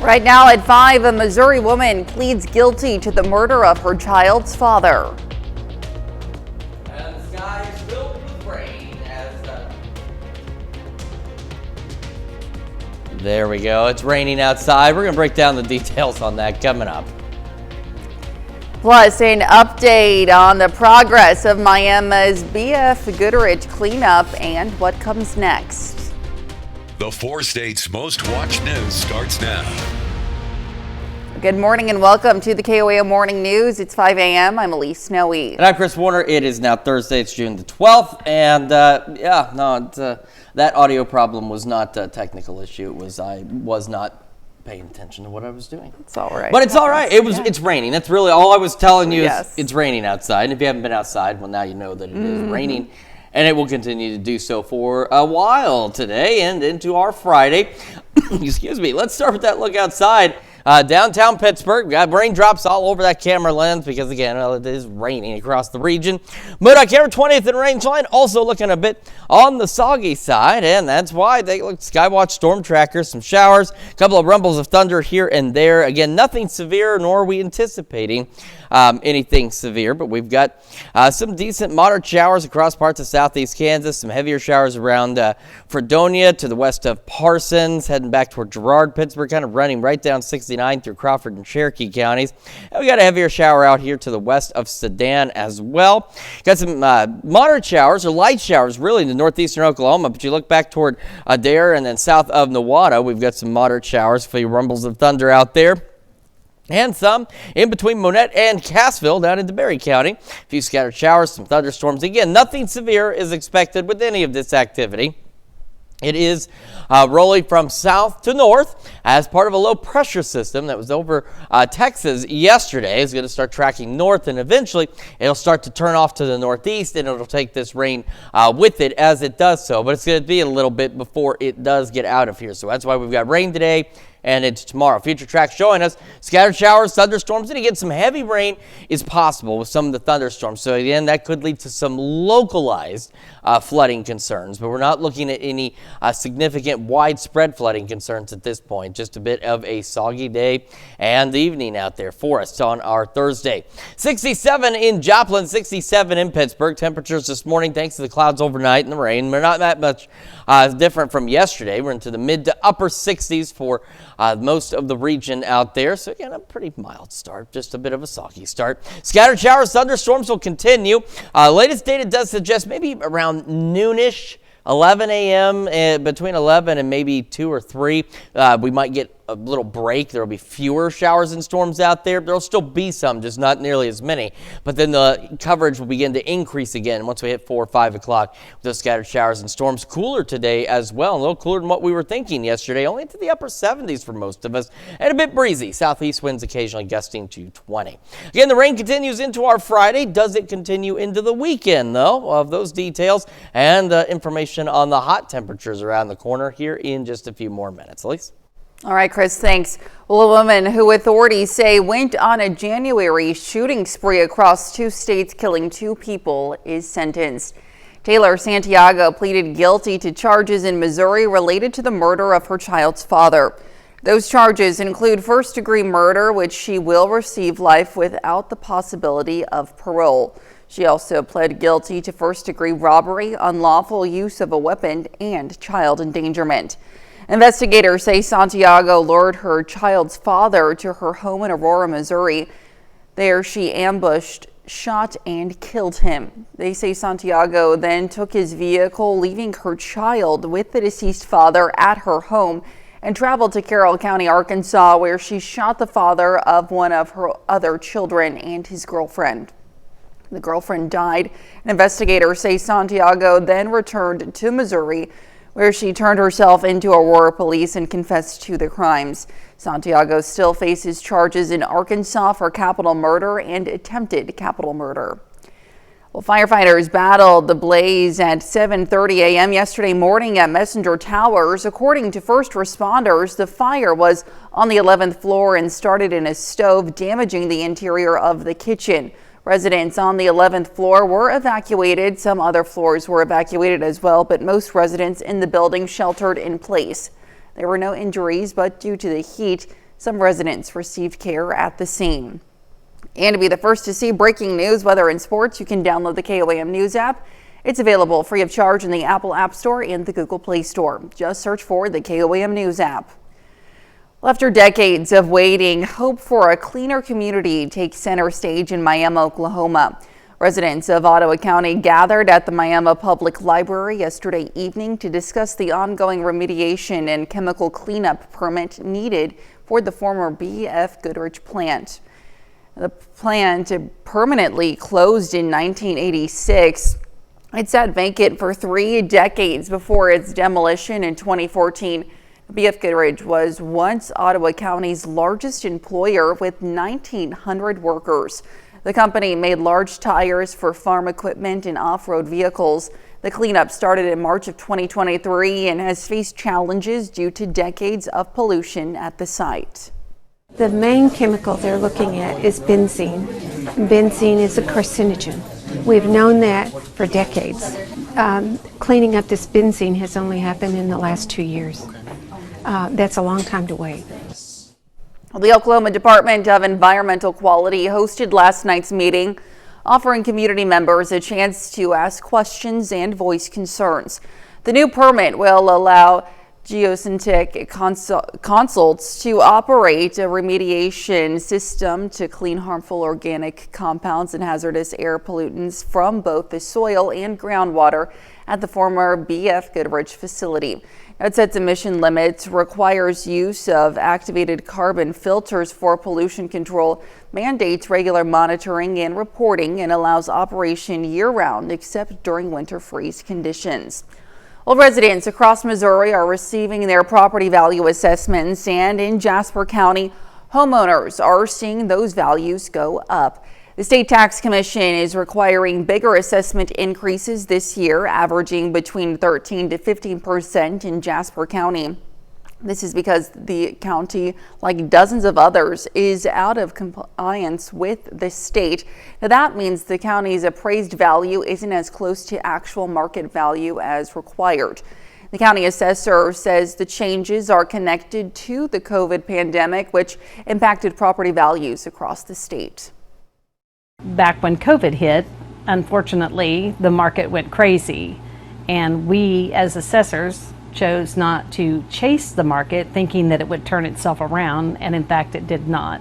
Right now at 5, a Missouri woman pleads guilty to the murder of her child's father. And the sky is filled with rain There we go. It's raining outside. We're going to break down the details on that coming up. Plus, an update on the progress of Miami's BF Goodrich cleanup and what comes next. The 4 states' most watched news starts now. Good morning and welcome to the KOAO Morning News. It's 5 a.m. I'm Elise Snowy. And I'm Chris Warner. It is now Thursday. It's June the 12th. And that audio problem was not a technical issue. I was not paying attention to what I was doing. It's all right. But it's all right. It's raining. That's really all I was telling you. Yes. Is it's raining outside. And if you haven't been outside, well, now you know that it is raining. And it will continue to do so for a while today and into our Friday. Excuse me. Let's start with that look outside. Downtown Pittsburgh, we got raindrops all over that camera lens because, again, it is raining across the region. Modoc Air 20th and range line also looking a bit on the soggy side, and that's why they look Skywatch storm trackers, some showers, a couple of rumbles of thunder here and there. Again, nothing severe, nor are we anticipating anything severe, but we've got some decent moderate showers across parts of southeast Kansas, some heavier showers around Fredonia to the west of Parsons, heading back toward Girard, Pittsburgh, kind of running right down 69 through Crawford and Cherokee counties. And we got a heavier shower out here to the west of Sedan as well. Got some moderate showers or light showers really into northeastern Oklahoma, but you look back toward Adair and then south of Nowata, we've got some moderate showers, a few rumbles of thunder out there. And some in between Monette and Cassville down into Berry County. A few scattered showers, some thunderstorms. Again, nothing severe is expected with any of this activity. It is rolling from south to north as part of a low pressure system that was over Texas yesterday. It's going to start tracking north, and eventually it'll start to turn off to the northeast, and it'll take this rain with it as it does so. But it's going to be a little bit before it does get out of here. So that's why we've got rain today and into tomorrow. Future tracks showing us scattered showers, thunderstorms, and again, some heavy rain is possible with some of the thunderstorms. So again, that could lead to some localized flooding concerns, but we're not looking at any significant widespread flooding concerns at this point. Just a bit of a soggy day and evening out there for us on our Thursday. 67 in Joplin, 67 in Pittsburgh. Temperatures this morning, thanks to the clouds overnight and the rain, we're not that much different from yesterday. We're into the mid to upper 60s for most of the region out there. So again, a pretty mild start, just a bit of a soggy start. Scattered showers, thunderstorms will continue. Latest data does suggest maybe around noonish, 11 a.m., between 11 and maybe 2 or 3, we might get a little break. There will be fewer showers and storms out there. There will still be some, just not nearly as many. But then the coverage will begin to increase again once we hit 4 or 5 o'clock with those scattered showers and storms. Cooler today as well, a little cooler than what we were thinking yesterday, only into the upper 70s for most of us, and a bit breezy. Southeast winds occasionally gusting to 20. Again, the rain continues into our Friday. Does it continue into the weekend, though? Of those details and information on the hot temperatures around the corner here in just a few more minutes. Elise? All right, Chris, thanks. Well, a woman who authorities say went on a January shooting spree across 2 states, killing 2 people, is sentenced. Taylor Santiago pleaded guilty to charges in Missouri related to the murder of her child's father. Those charges include first-degree murder, which she will receive life without the possibility of parole. She also pled guilty to first-degree robbery, unlawful use of a weapon, and child endangerment. Investigators say Santiago lured her child's father to her home in Aurora, Missouri. There she ambushed, shot, and killed him. They say Santiago then took his vehicle, leaving her child with the deceased father at her home, and traveled to Carroll County, Arkansas, where she shot the father of one of her other children and his girlfriend. The girlfriend died. Investigators say Santiago then returned to Missouri, where she turned herself into Aurora police and confessed to the crimes. Santiago still faces charges in Arkansas for capital murder and attempted capital murder. Well, firefighters battled the blaze at 7:30 a.m. yesterday morning at Messenger Towers. According to first responders, the fire was on the 11th floor and started in a stove, damaging the interior of the kitchen. Residents on the 11th floor were evacuated. Some other floors were evacuated as well, but most residents in the building sheltered in place. There were no injuries, but due to the heat, Some residents received care at the scene. And to be the first to see breaking news, weather, and sports, you can download the KOAM News app. It's available free of charge in the Apple App Store and the Google Play Store. Just search for the KOAM News app. Well, after decades of waiting, hope for a cleaner community takes center stage in Miami, Oklahoma. Residents of Ottawa County gathered at the Miami Public Library yesterday evening to discuss the ongoing remediation and chemical cleanup permit needed for the former B.F. Goodrich plant. The plant permanently closed in 1986. It sat vacant for 3 decades before its demolition in 2014. B.F. Goodrich was once Ottawa County's largest employer with 1,900 workers. The company made large tires for farm equipment and off-road vehicles. The cleanup started in March of 2023 and has faced challenges due to decades of pollution at the site. The main chemical they're looking at is benzene. Benzene is a carcinogen. We've known that for decades. Cleaning up this benzene has only happened in the last 2 years. That's a long time to wait. The Oklahoma Department of Environmental Quality hosted last night's meeting, offering community members a chance to ask questions and voice concerns. The new permit will allow geosynthetic consults to operate a remediation system to clean harmful organic compounds and hazardous air pollutants from both the soil and groundwater at the former B.F. Goodrich facility. It sets emission limits, requires use of activated carbon filters for pollution control, mandates regular monitoring and reporting, and allows operation year-round except during winter freeze conditions. Well, residents across Missouri are receiving their property value assessments, and in Jasper County, homeowners are seeing those values go up. The State Tax Commission is requiring bigger assessment increases this year, averaging between 13% to 15% in Jasper County. This is because the county, like dozens of others, is out of compliance with the state. Now, that means the county's appraised value isn't as close to actual market value as required. The county assessor says the changes are connected to the COVID pandemic, which impacted property values across the state. Back when COVID hit, unfortunately, the market went crazy, and we as assessors chose not to chase the market thinking that it would turn itself around, and in fact it did not.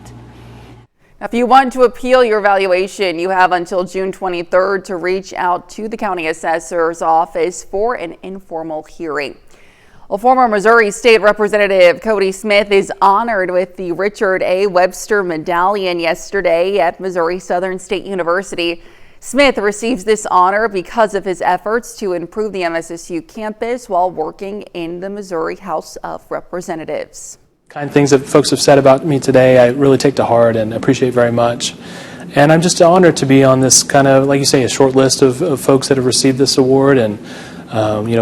If you want to appeal your valuation, you have until June 23rd to reach out to the county assessor's office for an informal hearing. Well, former Missouri State Representative Cody Smith is honored with the Richard A. Webster Medallion yesterday at Missouri Southern State University. Smith receives this honor because of his efforts to improve the MSSU campus while working in the Missouri House of Representatives. Kind things that folks have said about me today, I really take to heart and appreciate very much. And I'm just honored to be on this kind of, like you say, a short list of folks that have received this award. And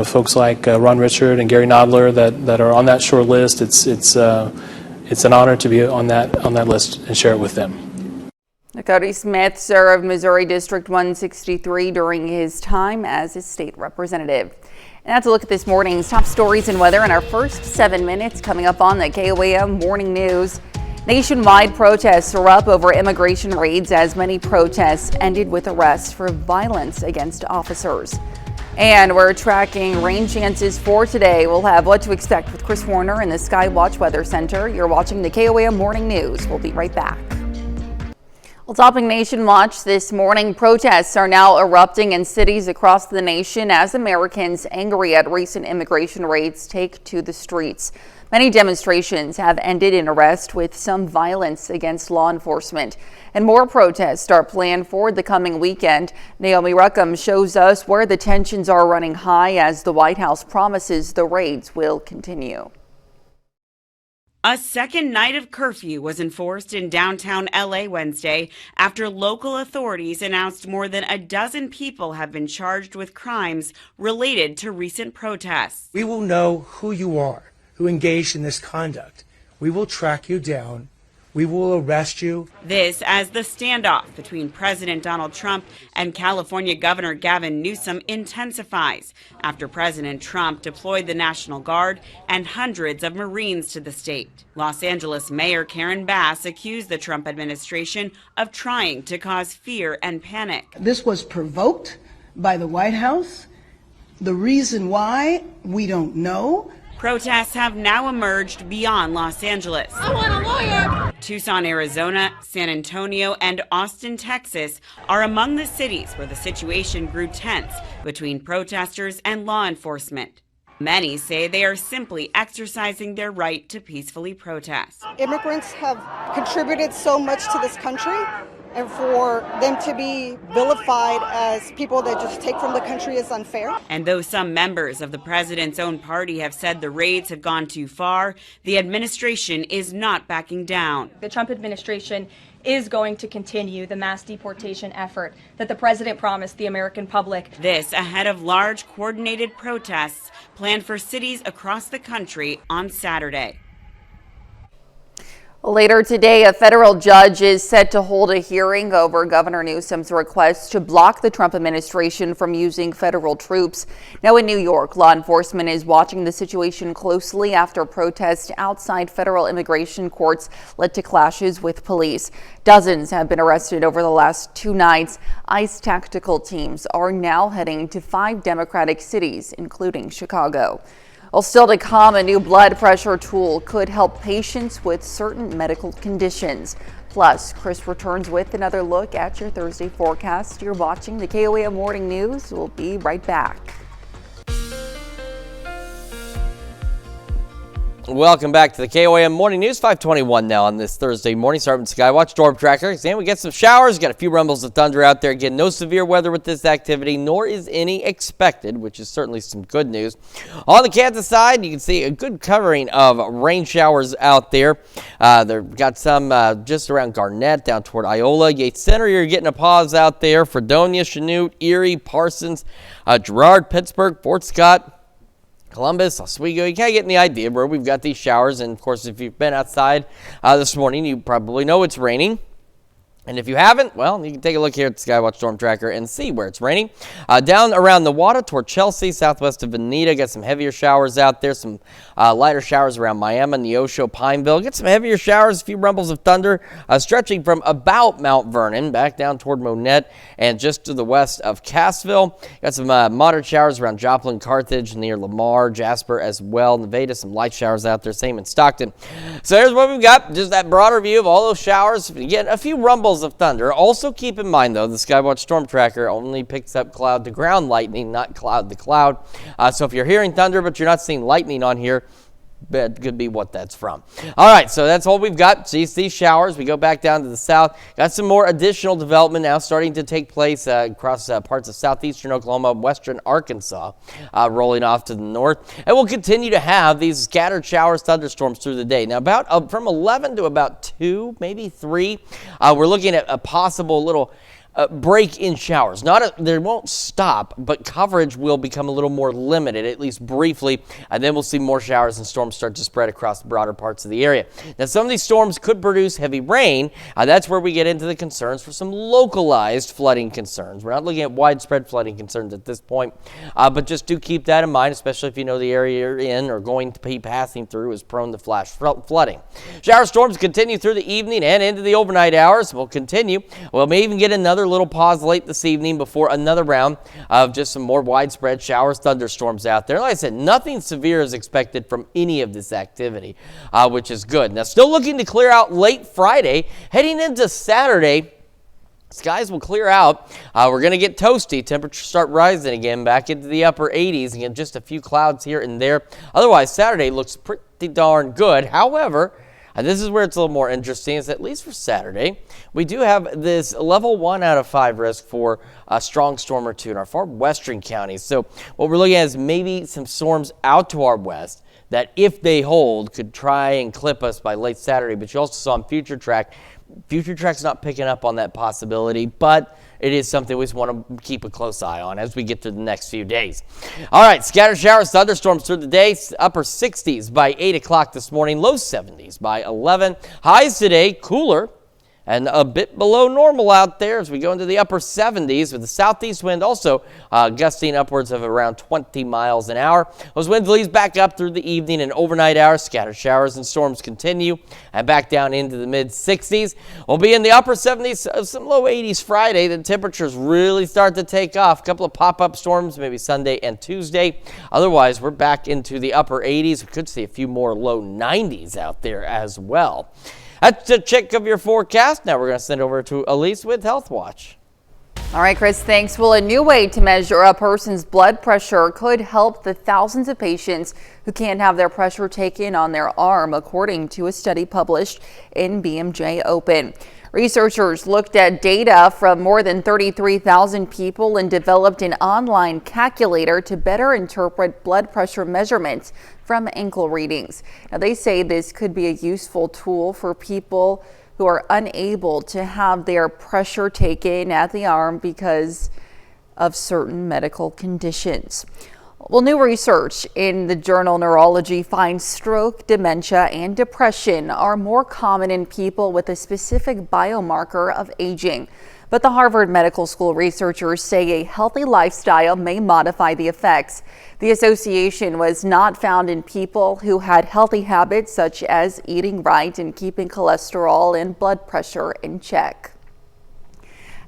folks like Ron Richard and Gary Nodler that are on that short list. It's an honor to be on that list and share it with them. Cody Smith served Missouri District 163 during his time as a state representative. And that's a look at this morning's top stories and weather in our first 7 minutes coming up on the KOAM Morning News. Nationwide protests are up over immigration raids as many protests ended with arrests for violence against officers. And we're tracking rain chances for today. We'll have what to expect with Chris Warner in the Skywatch Weather Center. You're watching the KOAM Morning News. We'll be right back. Well, topping Nation Watch this morning, protests are now erupting in cities across the nation as Americans angry at recent immigration raids take to the streets. Many demonstrations have ended in arrest with some violence against law enforcement. And more protests are planned for the coming weekend. Naomi Ruckham shows us where the tensions are running high as the White House promises the raids will continue. A second night of curfew was enforced in downtown LA Wednesday after local authorities announced more than a dozen people have been charged with crimes related to recent protests. We will know who you are, who engaged in this conduct. We will track you down. We will arrest you. This as the standoff between President Donald Trump and California Governor Gavin Newsom intensifies after President Trump deployed the National Guard and hundreds of Marines to the state. Los Angeles Mayor Karen Bass accused the Trump administration of trying to cause fear and panic. This was provoked by the White House. The reason why, we don't know. Protests have now emerged beyond Los Angeles. I want a lawyer. Tucson, Arizona, San Antonio, and Austin, Texas are among the cities where the situation grew tense between protesters and law enforcement. Many say they are simply exercising their right to peacefully protest. Immigrants have contributed so much to this country, and for them to be vilified as people that just take from the country is unfair. And though some members of the president's own party have said the raids have gone too far, the administration is not backing down. The Trump administration is going to continue the mass deportation effort that the president promised the American public. This ahead of large coordinated protests planned for cities across the country on Saturday. Later today, a federal judge is set to hold a hearing over Governor Newsom's request to block the Trump administration from using federal troops. Now in New York, law enforcement is watching the situation closely after protests outside federal immigration courts led to clashes with police. Dozens have been arrested over the last 2 nights. ICE tactical teams are now heading to 5 Democratic cities, including Chicago. Well, still to come, a new blood pressure tool could help patients with certain medical conditions. Plus, Chris returns with another look at your Thursday forecast. You're watching the KOAM Morning News. We'll be right back. Welcome back to the KOAM Morning News, 5:21 now on this Thursday morning. Starting with Skywatch Storm Tracker. And we get some showers, got a few rumbles of thunder out there. Again, no severe weather with this activity, nor is any expected, which is certainly some good news. On the Kansas side, you can see a good covering of rain showers out there. They've got some just around Garnett, down toward Iola. Yates Center, you're getting a pause out there. Fredonia, Chanute, Erie, Parsons, Girard, Pittsburgh, Fort Scott, Columbus, Oswego. You kind of getting the idea where we've got these showers. And, of course, if you've been outside this morning, you probably know it's raining. And if you haven't, well, you can take a look here at the Skywatch Storm Tracker and see where it's raining. Down around the water toward Chelsea, southwest of Veneta, got some heavier showers out there. Some lighter showers around Miami, Neosho, Pineville. Get some heavier showers, a few rumbles of thunder, stretching from about Mount Vernon back down toward Monette and just to the west of Cassville. Got some moderate showers around Joplin, Carthage, near Lamar, Jasper as well. Nevada, some light showers out there, same in Stockton. So here's what we've got, just that broader view of all those showers. Again, a few rumbles of thunder. Also keep in mind, though, the Skywatch Storm Tracker only picks up cloud-to-ground lightning, not cloud-to-cloud. So if you're hearing thunder but you're not seeing lightning on here, that could be what that's from. All right, so that's all we've got. See these showers. We go back down to the south. Got some more additional development now starting to take place across parts of southeastern Oklahoma, western Arkansas, rolling off to the north. And we'll continue to have these scattered showers, thunderstorms through the day. Now, about from 11 to about 2, maybe 3, we're looking at a possible little break in showers. They won't stop, but coverage will become a little more limited, at least briefly, and then we'll see more showers and storms start to spread across the broader parts of the area. Now, some of these storms could produce heavy rain. That's where we get into the concerns for some localized flooding concerns. We're not looking at widespread flooding concerns at this point, but just do keep that in mind, especially if you know the area you're in or going to be passing through is prone to flash flooding. Shower storms continue through the evening and into the overnight hours. We'll continue. We may even get another little pause late this evening before another round of just some more widespread showers, thunderstorms out there. Like I said, nothing severe is expected from any of this activity, which is good. Now, still looking to clear out late Friday, heading into Saturday. Skies will clear out. We're going to get toasty. Temperatures start rising again back into the upper 80s. Again, just a few clouds here and there. Otherwise, Saturday looks pretty darn good. However, and this is where it's a little more interesting, is at least for Saturday, we do have this level 1 out of 5 risk for a strong storm or two in our far western counties. So what we're looking at is maybe some storms out to our west that, if they hold, could try and clip us by late Saturday. But you also saw on Future Track's not picking up on that possibility, but it is something we just want to keep a close eye on as we get through the next few days. All right, scattered showers, thunderstorms through the day, upper 60s by 8 o'clock this morning, low 70s by 11. Highs today, cooler and a bit below normal out there as we go into the upper 70s with the southeast wind also gusting upwards of around 20 miles an hour. Those winds leads back up through the evening and overnight hours. Scattered showers and storms continue and back down into the mid 60s. We'll be in the upper 70s, some low 80s Friday. The temperatures really start to take off. A couple of pop-up storms maybe Sunday and Tuesday. Otherwise, we're back into the upper 80s. We could see a few more low 90s out there as well. That's a check of your forecast. Now we're going to send over to Elise with Health Watch. All right, Chris, thanks. Well, a new way to measure a person's blood pressure could help the thousands of patients who can't have their pressure taken on their arm, according to a study published in BMJ Open. Researchers looked at data from more than 33,000 people and developed an online calculator to better interpret blood pressure measurements from ankle readings. Now, they say this could be a useful tool for people who are unable to have their pressure taken at the arm because of certain medical conditions. Well, new research in the journal Neurology finds stroke, dementia, and depression are more common in people with a specific biomarker of aging. But the Harvard Medical School researchers say a healthy lifestyle may modify the effects. The association was not found in people who had healthy habits such as eating right and keeping cholesterol and blood pressure in check.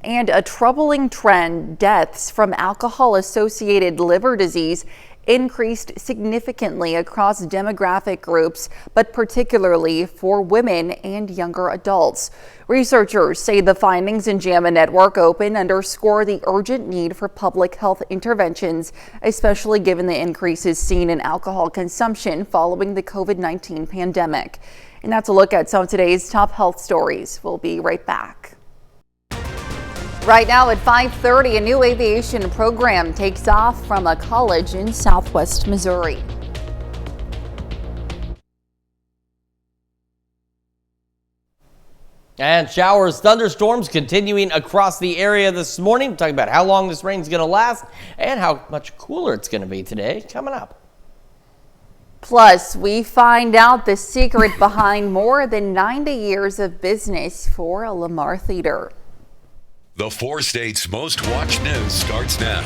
And a troubling trend, deaths from alcohol-associated liver disease increased significantly across demographic groups, but particularly for women and younger adults. Researchers say the findings in JAMA Network Open underscore the urgent need for public health interventions, especially given the increases seen in alcohol consumption following the COVID-19 pandemic. And that's a look at some of today's top health stories. We'll be right back. Right now at 5:30, a new aviation program takes off from a college in southwest Missouri. And showers, thunderstorms continuing across the area this morning. We're talking about how long this rain's going to last and how much cooler it's going to be today coming up. Plus, we find out the secret behind more than 90 years of business for a Lamar Theater. The 4 states' most watched news starts now.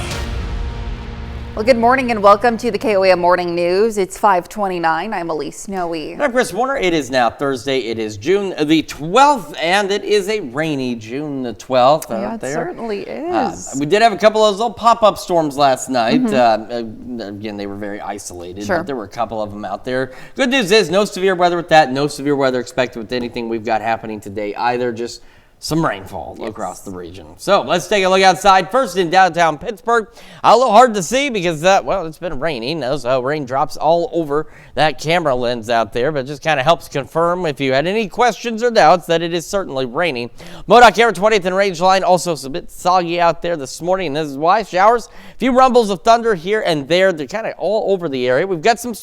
Well, good morning and welcome to the KOAM Morning News. It's 5:29. I'm Elise Snowy. I'm Chris Warner. It is now Thursday. It is June the 12th, and it is a rainy June the 12th out there. It certainly is. We did have a couple of those little pop-up storms last night. Again, they were very isolated, but there were a couple of them out there. Good news is no severe weather with that. No severe weather expected with anything we've got happening today either. Just some rainfall across the region. So let's take a look outside. First in downtown Pittsburgh. A little hard to see because, well, it's been raining. Those raindrops all over that camera lens out there, but it just kind of helps confirm if you had any questions or doubts that it is certainly raining. MoDOT Camera 20th and Range Line also a bit soggy out there this morning, and this is why. Showers, a few rumbles of thunder here and there. They're kind of all over the area. We've got some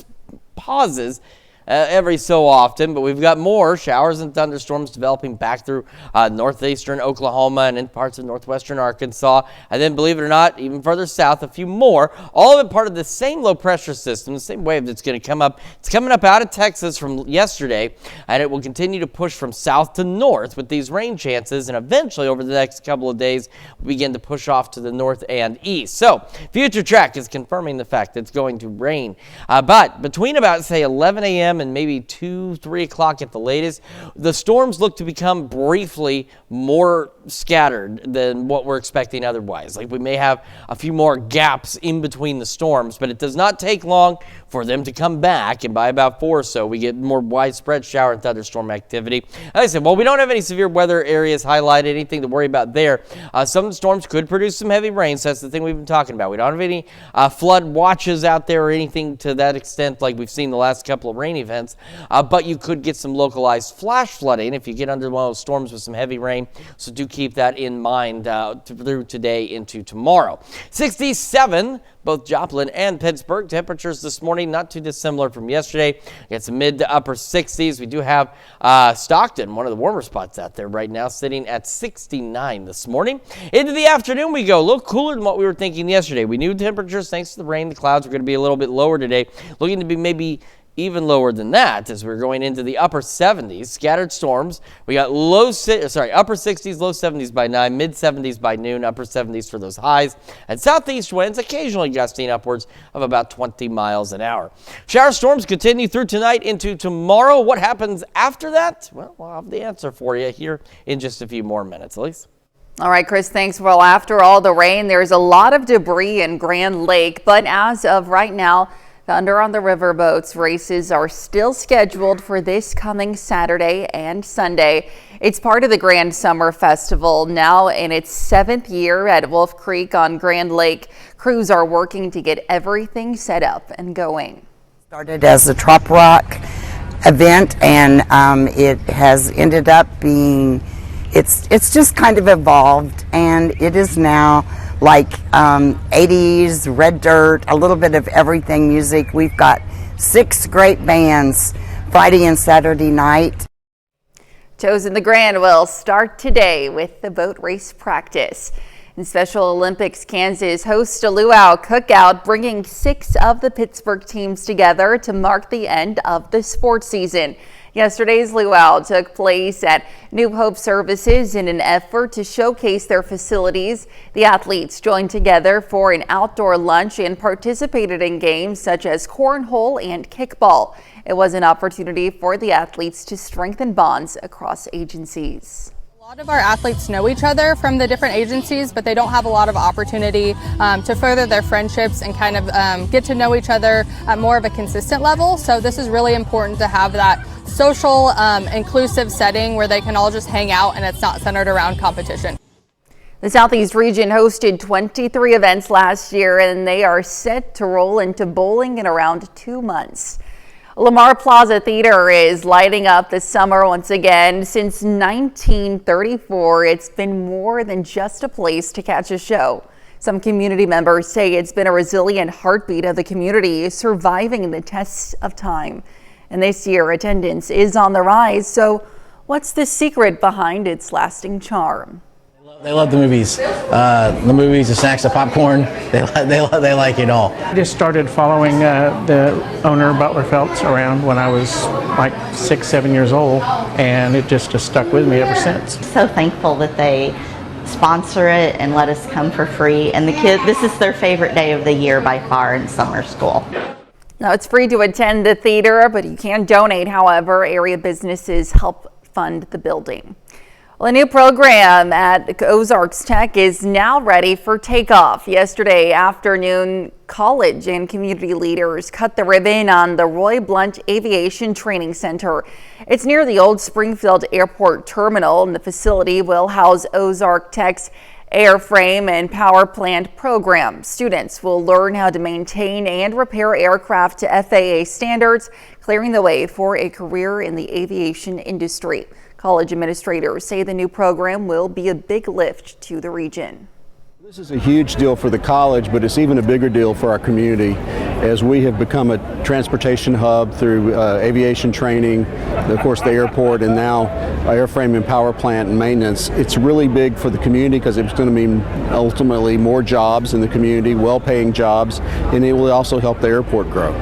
pauses every so often, but we've got more showers and thunderstorms developing back through northeastern Oklahoma and in parts of northwestern Arkansas. And then, believe it or not, even further south, a few more. All of it part of the same low pressure system, the same wave that's going to come up. It's coming up out of Texas from yesterday, and it will continue to push from south to north with these rain chances, and eventually over the next couple of days we'll begin to push off to the north and east. So Future Track is confirming the fact that it's going to rain. But between about, say, 11 a.m. and maybe 2, 3 o'clock at the latest, the storms look to become briefly more scattered than what we're expecting otherwise. Like we may have a few more gaps in between the storms, but it does not take long for them to come back, and by about 4 or so, we get more widespread shower and thunderstorm activity. As I said, well, we don't have any severe weather areas highlighted, anything to worry about there. Some of the storms could produce some heavy rain, so that's the thing we've been talking about. We don't have any flood watches out there or anything to that extent like we've seen the last couple of rain events, but you could get some localized flash flooding if you get under one of those storms with some heavy rain, so do keep that in mind through today into tomorrow. 67, both Joplin and Pittsburgh. Temperatures this morning 20, not too dissimilar from yesterday. It's mid to upper 60s. We do have Stockton, one of the warmer spots out there right now, sitting at 69 this morning. Into the afternoon we go. A little cooler than what we were thinking yesterday. We knew temperatures, thanks to the rain, the clouds were going to be a little bit lower today. Looking to be maybe even lower than that as we're going into the upper 70s. Scattered storms. We got upper 60s, low 70s by 9, mid 70s by noon, upper 70s for those highs, and southeast winds occasionally gusting upwards of about 20 miles an hour. Shower storms continue through tonight into tomorrow. What happens after that? Well, we'll have the answer for you here in just a few more minutes, Elise. All right, Chris, thanks. Well, after all the rain, there's a lot of debris in Grand Lake, but as of right now, Thunder on the Riverboats races are still scheduled for this coming Saturday and Sunday. It's part of the Grand Summer Festival, now in its 7th year at Wolf Creek on Grand Lake. Crews are working to get everything set up and going. Started as a trop rock event, and it has ended up being, it's just kind of evolved, and it is now like 80s, red dirt, a little bit of everything music. We've got 6 great bands Friday and Saturday night. Toes in the Grand will start today with the boat race practice. In Special Olympics, Kansas hosts a luau cookout, bringing 6 of the Pittsburgh teams together to mark the end of the sports season. Yesterday's luau took place at New Hope Services in an effort to showcase their facilities. The athletes joined together for an outdoor lunch and participated in games such as cornhole and kickball. It was an opportunity for the athletes to strengthen bonds across agencies. A lot of our athletes know each other from the different agencies, but they don't have a lot of opportunity to further their friendships and kind of get to know each other at more of a consistent level. So this is really important to have that social, inclusive setting where they can all just hang out and it's not centered around competition. The Southeast region hosted 23 events last year, and they are set to roll into bowling in around 2 months. Lamar Plaza Theater is lighting up this summer once again. Since 1934, it's been more than just a place to catch a show. Some community members say it's been a resilient heartbeat of the community, surviving the tests of time. And this year, attendance is on the rise. So what's the secret behind its lasting charm? They love the movies. The snacks, the popcorn. They like it all. I just started following the owner, Butler Phelps, around when I was like 6, 7 years old, and it just stuck with me ever since. So thankful that they sponsor it and let us come for free. And the kids, this is their favorite day of the year by far in summer school. Now, it's free to attend the theater, but you can donate. However, area businesses help fund the building. Well, a new program at Ozarks Tech is now ready for takeoff. Yesterday afternoon, college and community leaders cut the ribbon on the Roy Blunt Aviation Training Center. It's near the old Springfield Airport Terminal, and the facility will house Ozark Tech's airframe and power plant program. Students will learn how to maintain and repair aircraft to FAA standards, clearing the way for a career in the aviation industry. College administrators say the new program will be a big lift to the region. This is a huge deal for the college, but it's even a bigger deal for our community as we have become a transportation hub through aviation training, of course the airport, and now airframe and power plant and maintenance. It's really big for the community because it's going to mean ultimately more jobs in the community, well-paying jobs, and it will also help the airport grow.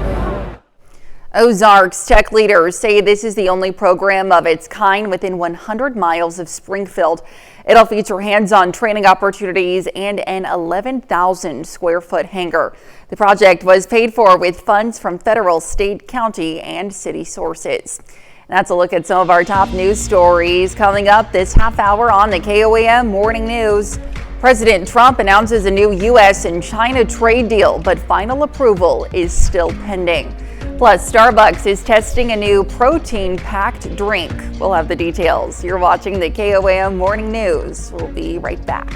Ozarks Tech leaders say this is the only program of its kind within 100 miles of Springfield. It'll feature hands-on training opportunities and an 11,000 square foot hangar. The project was paid for with funds from federal, state, county, and city sources. And that's a look at some of our top news stories coming up this half hour on the KOAM Morning News. President Trump announces a new U.S. and China trade deal, but final approval is still pending. Plus, Starbucks is testing a new protein-packed drink. We'll have the details. You're watching the KOAM Morning News. We'll be right back.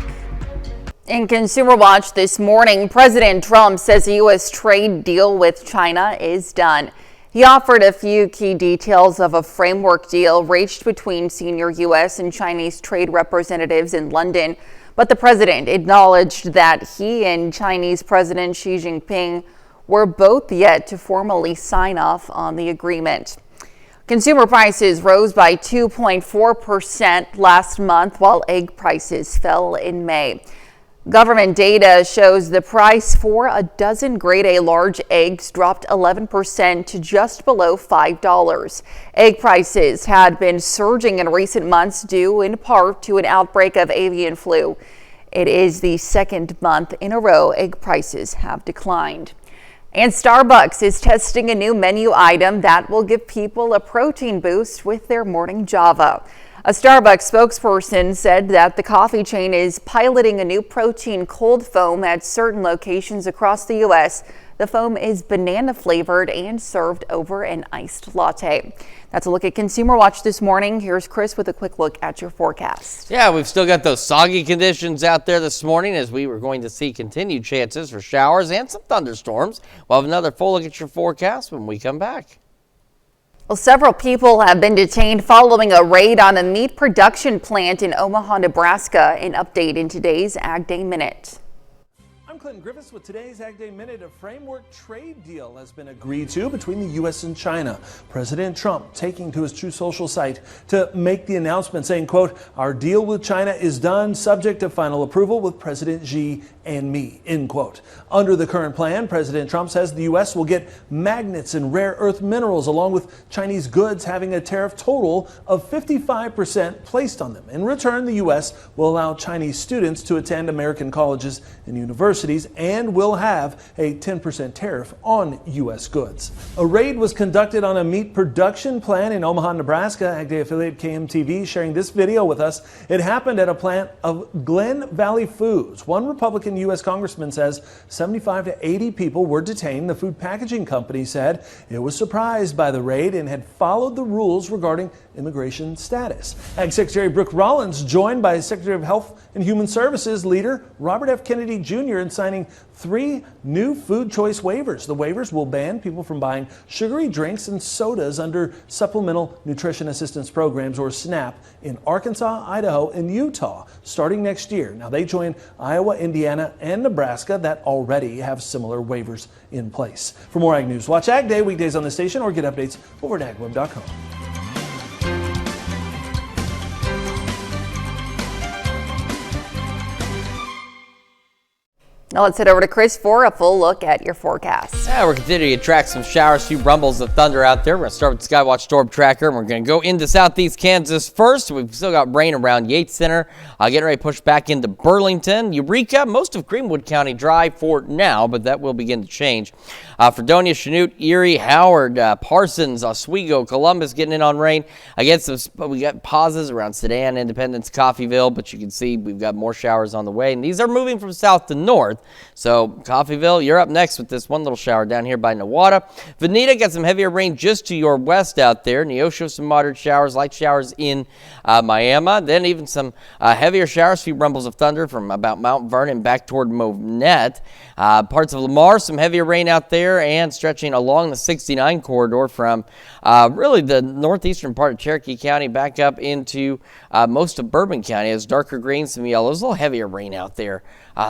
In Consumer Watch this morning, President Trump says a U.S. trade deal with China is done. He offered a few key details of a framework deal reached between senior U.S. and Chinese trade representatives in London. But the president acknowledged that he and Chinese President Xi Jinping were both yet to formally sign off on the agreement. Consumer prices rose by 2.4% last month, while egg prices fell in May. Government data shows the price for a dozen grade A large eggs dropped 11% to just below $5. Egg prices had been surging in recent months due in part to an outbreak of avian flu. It is the second month in a row egg prices have declined. And Starbucks is testing a new menu item that will give people a protein boost with their morning Java. A Starbucks spokesperson said that the coffee chain is piloting a new protein cold foam at certain locations across the U.S. The foam is banana flavored and served over an iced latte. That's a look at Consumer Watch this morning. Here's Chris with a quick look at your forecast. Yeah, we've still got those soggy conditions out there this morning as we were going to see continued chances for showers and some thunderstorms. We'll have another full look at your forecast when we come back. Well, several people have been detained following a raid on a meat production plant in Omaha, Nebraska. An update in today's Ag Day Minute. I'm Clinton Griffiths with today's Ag Day Minute. A framework trade deal has been agreed to between the U.S. and China. President Trump taking to his Truth Social site to make the announcement saying, quote, "Our deal with China is done subject to final approval with President Xi and me," end quote. Under the current plan, President Trump says the U.S. will get magnets and rare earth minerals along with Chinese goods having a tariff total of 55% placed on them. In return, the U.S. will allow Chinese students to attend American colleges and universities and will have a 10% tariff on U.S. goods. A raid was conducted on a meat production plant in Omaha, Nebraska. Ag Day affiliate KMTV sharing this video with us. It happened at a plant of Glen Valley Foods. One Republican U.S. congressman says 75 to 80 people were detained. The food packaging company said it was surprised by the raid and had followed the rules regarding immigration status. Ag Secretary Brooke Rollins joined by Secretary of Health and Human Services leader Robert F. Kennedy Jr. in signing 3 new food choice waivers. The waivers will ban people from buying sugary drinks and sodas under Supplemental Nutrition Assistance Programs, or SNAP, in Arkansas, Idaho, and Utah starting next year. Now, they join Iowa, Indiana, and Nebraska that already have similar waivers in place. For more Ag News, watch Ag Day weekdays on the station or get updates over at agweb.com. Now let's head over to Chris for a full look at your forecast. Yeah, we're continuing to track some showers, few rumbles of thunder out there. We're going to start with the Skywatch Storm Tracker, and we're going to go into southeast Kansas first. We've still got rain around Yates Center, getting ready to push back into Burlington. Eureka, most of Greenwood County dry for now, but that will begin to change. Fredonia, Chanute, Erie, Howard, Parsons, Oswego, Columbus getting in on rain. We got pauses around Sedan, Independence, Coffeyville, but you can see we've got more showers on the way, and these are moving from south to north. So Coffeyville, you're up next with this one little shower down here by Newata. Veneta got some heavier rain just to your west out there. Neosho, some moderate showers, light showers in Miami. Then even some heavier showers, few rumbles of thunder from about Mount Vernon back toward Monette. Parts of Lamar, some heavier rain out there and stretching along the 69 corridor from really the northeastern part of Cherokee County back up into most of Bourbon County. It's darker green, some yellows, a little heavier rain out there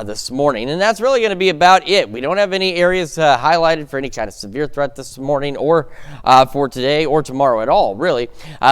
this morning. And that's really going to be about it. We don't have any areas highlighted for any kind of severe threat this morning or for today or tomorrow at all, really.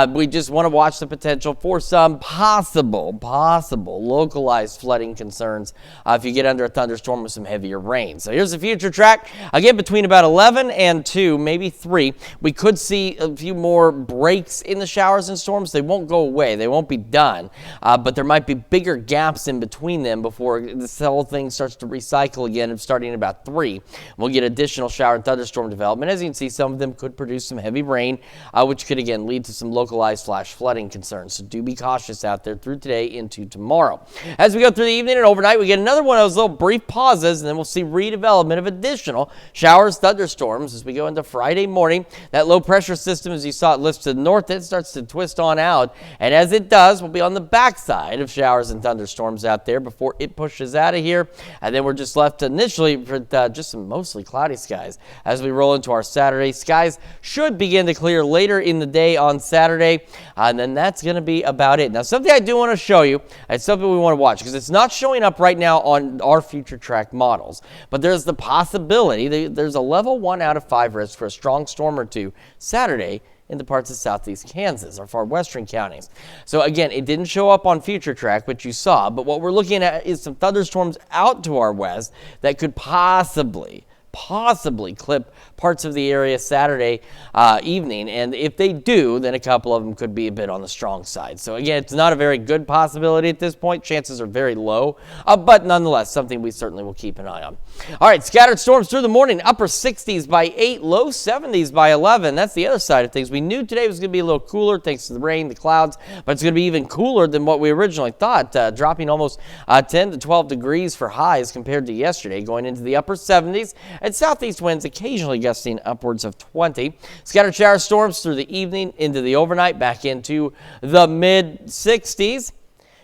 We just want to watch the potential for some possible localized flooding concerns if you get under a thunderstorm with some heavier rain. So here's the future track. Again, between about 11 and 2, maybe 3, we could see a few more breaks in the showers and storms. They won't go away. They won't be done. But there might be bigger gaps in between them before this whole thing starts to recycle again, starting at about 3. We'll get additional shower and thunderstorm development. As you can see, some of them could produce some heavy rain, which could again lead to some localized flash flooding concerns. So do be cautious out there through today into tomorrow. As we go through the evening and overnight, we get another one of those little brief pauses, and then we'll see redevelopment of additional showers, thunderstorms as we go into Friday morning. That low pressure system, as you saw it lifts to the north, it starts to twist on out, and as it does, we'll be on the backside of showers and thunderstorms out there before it pushes out of here. And then we're we're just left initially with just some mostly cloudy skies. As we roll into our Saturday, skies should begin to clear later in the day on Saturday, and then that's going to be about it. Now, something I do want to show you, it's something we want to watch because it's not showing up right now on our future track models, but there's the possibility, there's a level 1 out of 5 risk for a strong storm or two Saturday in the parts of southeast Kansas or far western counties. So again, it didn't show up on future track, which you saw, but what we're looking at is some thunderstorms out to our west that could possibly clip parts of the area Saturday evening, and if they do, then a couple of them could be a bit on the strong side. So again, it's not a very good possibility at this point. Chances are very low, but nonetheless, something we certainly will keep an eye on. All right, scattered storms through the morning, upper 60s by 8, low 70s by 11. That's the other side of things. We knew today was going to be a little cooler thanks to the rain, the clouds, but it's going to be even cooler than what we originally thought, dropping almost 10 to 12 degrees for highs compared to yesterday, going into the upper 70s. And southeast winds occasionally gusting upwards of 20. Scattered shower storms through the evening into the overnight, back into the mid-60s.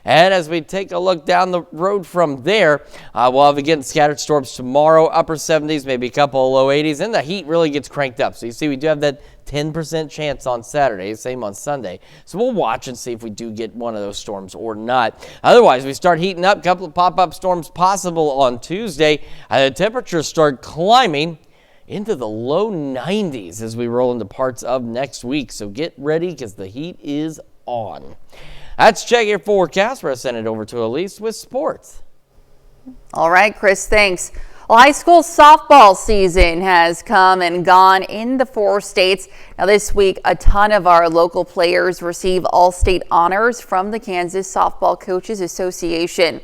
And as we take a look down the road from there, we'll have again scattered storms tomorrow, upper 70s, maybe a couple of low 80s, and the heat really gets cranked up. So you see we do have that 10% chance on Saturday, same on Sunday. So we'll watch and see if we do get one of those storms or not. Otherwise, we start heating up, a couple of pop-up storms possible on Tuesday. The temperatures start climbing into the low 90s as we roll into parts of next week. So get ready because the heat is on. That's Check Your Forecast. We're going to send it over to Elise with sports. All right, Chris, thanks. Well, high school softball season has come and gone in the 4 states. Now this week, a ton of our local players receive all-state honors from the Kansas Softball Coaches Association.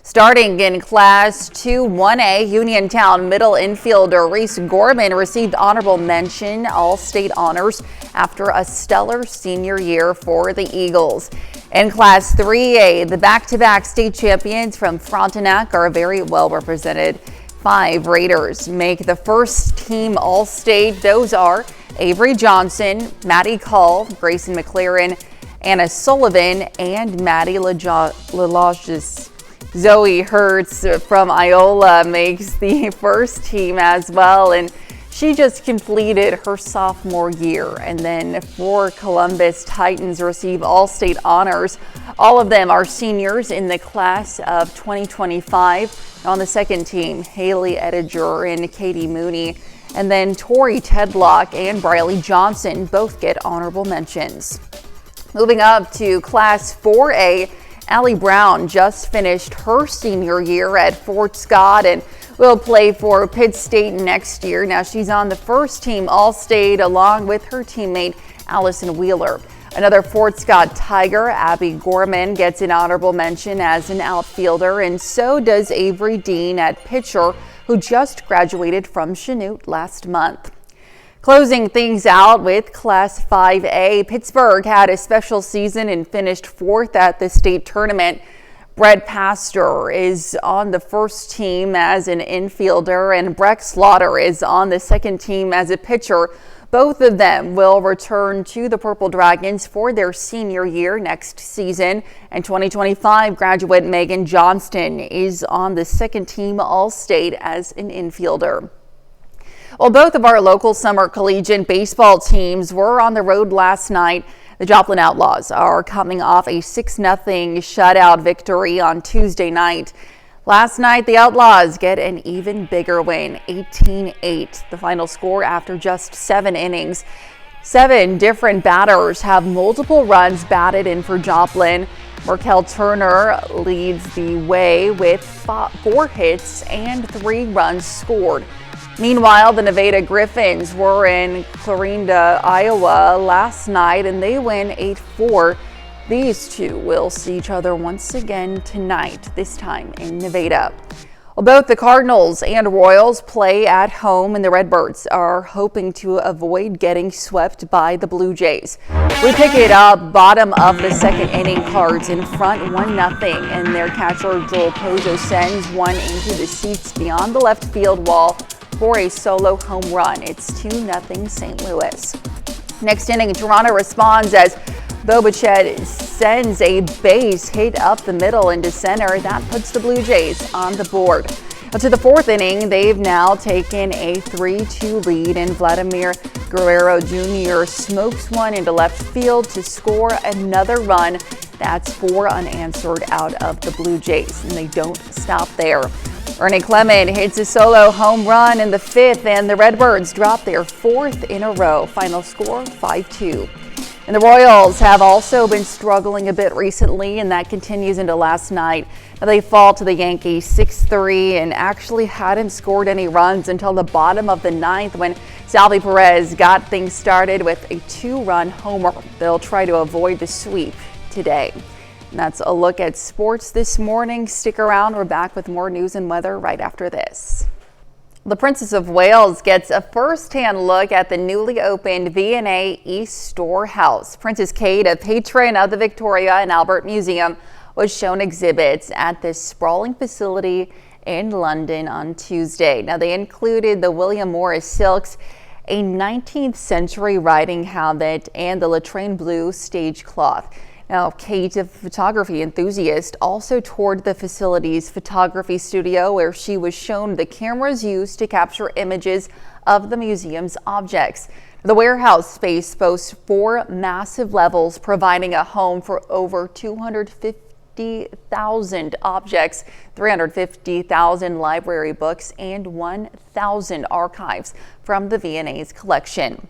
Starting in Class 2-1A, Uniontown middle infielder Reese Gorman received honorable mention all-state honors after a stellar senior year for the Eagles. In Class 3A, the back-to-back state champions from Frontenac are very well represented. 5 Raiders make the first team all-state. Those are Avery Johnson, Maddie Call, Grayson McLaren, Anna Sullivan, and Maddie Lelages. Zoe Hertz from Iola makes the first team as well, and she just completed her sophomore year. And then 4 Columbus Titans receive all-state honors. All of them are seniors in the class of 2025. On the second team, Haley Ettinger and Katie Mooney. And then Tori Tedlock and Briley Johnson both get honorable mentions. Moving up to Class 4A, Allie Brown just finished her senior year at Fort Scott and will play for Pitt State next year. Now she's on the first team All-State along with her teammate Allison Wheeler. Another Fort Scott Tiger, Abby Gorman, gets an honorable mention as an outfielder, and so does Avery Dean at pitcher, who just graduated from Chanute last month. Closing things out with Class 5A, Pittsburgh had a special season and finished 4th at the state tournament. Brett Pastor is on the first team as an infielder, and Breck Slaughter is on the second team as a pitcher. Both of them will return to the Purple Dragons for their senior year next season. And 2025 graduate Megan Johnston is on the second team All-State as an infielder. Well, both of our local summer collegiate baseball teams were on the road last night. The Joplin Outlaws are coming off a 6-0 shutout victory on Tuesday night. Last night, the Outlaws get an even bigger win, 18-8, the final score after just 7 innings. 7 different batters have multiple runs batted in for Joplin. Markel Turner leads the way with 4 hits and 3 runs scored. Meanwhile, the Nevada Griffins were in Clarinda, Iowa last night, and they win 8-4. These two will see each other once again tonight, this time in Nevada. Well, both the Cardinals and Royals play at home, and the Redbirds are hoping to avoid getting swept by the Blue Jays. We pick it up bottom of the second inning, Cards in front 1-0, and their catcher Joel Pozo sends one into the seats beyond the left field wall for a solo home run. It's 2-0 St. Louis. Next inning, Toronto responds as Bobichet sends a base hit up the middle into center. That puts the Blue Jays on the board. But to the fourth inning, they've now taken a 3-2 lead, and Vladimir Guerrero Jr. smokes one into left field to score another run. That's 4 unanswered out of the Blue Jays, and they don't stop there. Ernie Clement hits a solo home run in the 5th, and the Redbirds drop their 4th in a row. Final score 5-2. And the Royals have also been struggling a bit recently, and that continues into last night. Now they fall to the Yankees 6-3 and actually hadn't scored any runs until the bottom of the 9th when Salvi Perez got things started with a 2-run homer. They'll try to avoid the sweep today. And that's a look at sports this morning. Stick around. We're back with more news and weather right after this. The Princess of Wales gets a first-hand look at the newly opened V&A East Storehouse. Princess Kate, a patron of the Victoria and Albert Museum, was shown exhibits at this sprawling facility in London on Tuesday. Now, they included the William Morris silks, a 19th century riding habit, and the latrine blue stage cloth. Now, Kate, a photography enthusiast, also toured the facility's photography studio where she was shown the cameras used to capture images of the museum's objects. The warehouse space boasts 4 massive levels, providing a home for over 250,000 objects, 350,000 library books, and 1,000 archives from the V&A's collection.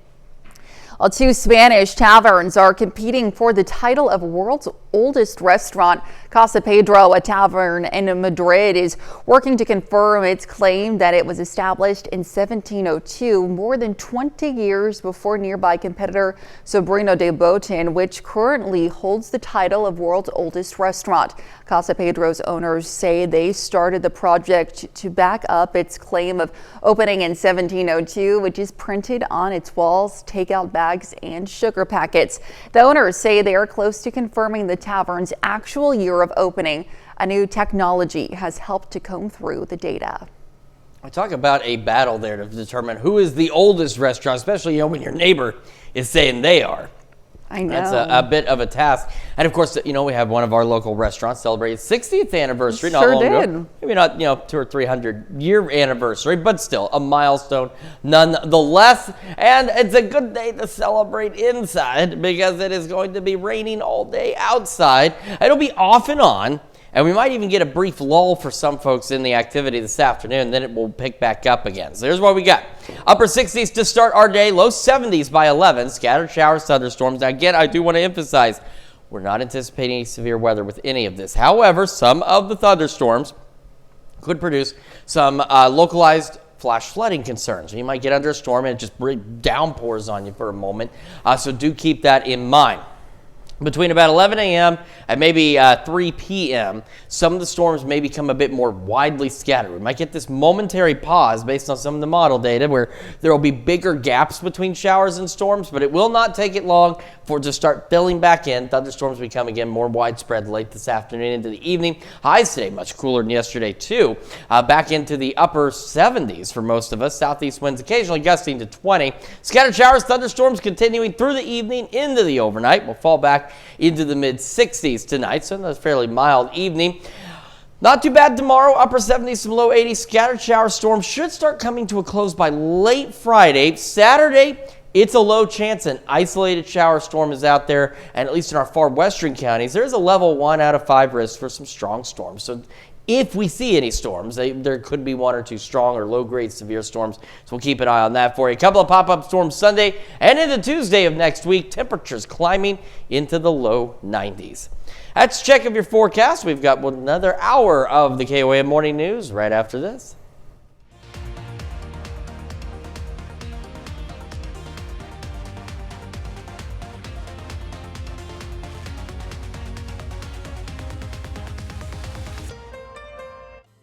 2 Spanish taverns are competing for the title of world's oldest restaurant. Casa Pedro, a tavern in Madrid, is working to confirm its claim that it was established in 1702, more than 20 years before nearby competitor Sobrino de Botin, which currently holds the title of world's oldest restaurant. Casa Pedro's owners say they started the project to back up its claim of opening in 1702, which is printed on its walls, takeout bags, and sugar packets. The owners say they are close to confirming the tavern's actual year of opening. A new technology has helped to comb through the data. I talk about a battle there to determine who is the oldest restaurant, especially when your neighbor is saying they are. I know. That's a bit of a task. And of course, we have one of our local restaurants celebrate its 60th anniversary not long ago. Maybe not, 200 or 300 year anniversary, but still a milestone nonetheless. And it's a good day to celebrate inside because it is going to be raining all day outside. It'll be off and on. And we might even get a brief lull for some folks in the activity this afternoon. Then it will pick back up again. So here's what we got. Upper 60s to start our day. Low 70s by 11. Scattered showers, thunderstorms. Now, again, I do want to emphasize, we're not anticipating any severe weather with any of this. However, some of the thunderstorms could produce some localized flash flooding concerns. You might get under a storm and it just downpours on you for a moment. So do keep that in mind. Between about 11 a.m. and maybe 3 p.m., some of the storms may become a bit more widely scattered. We might get this momentary pause based on some of the model data where there will be bigger gaps between showers and storms, but it will not take it long for it to start filling back in. Thunderstorms become again more widespread late this afternoon into the evening. Highs today much cooler than yesterday too. Back into the upper 70s for most of us. Southeast winds occasionally gusting to 20. Scattered showers, thunderstorms continuing through the evening into the overnight. We'll fall back into the mid-60s tonight, so that's a fairly mild evening. Not too bad tomorrow, upper 70s, some low 80s. Scattered shower storms should start coming to a close by late Friday. Saturday, it's a low chance an isolated shower storm is out there, and at least in our far western counties, there's a level 1 out of 5 risk for some strong storms. So if we see any storms, there could be 1 or 2 strong or low-grade severe storms, so we'll keep an eye on that for you. A couple of pop-up storms Sunday and into Tuesday of next week. Temperatures climbing into the low 90s. That's a check of your forecast. We've got another hour of the KOAM Morning News right after this.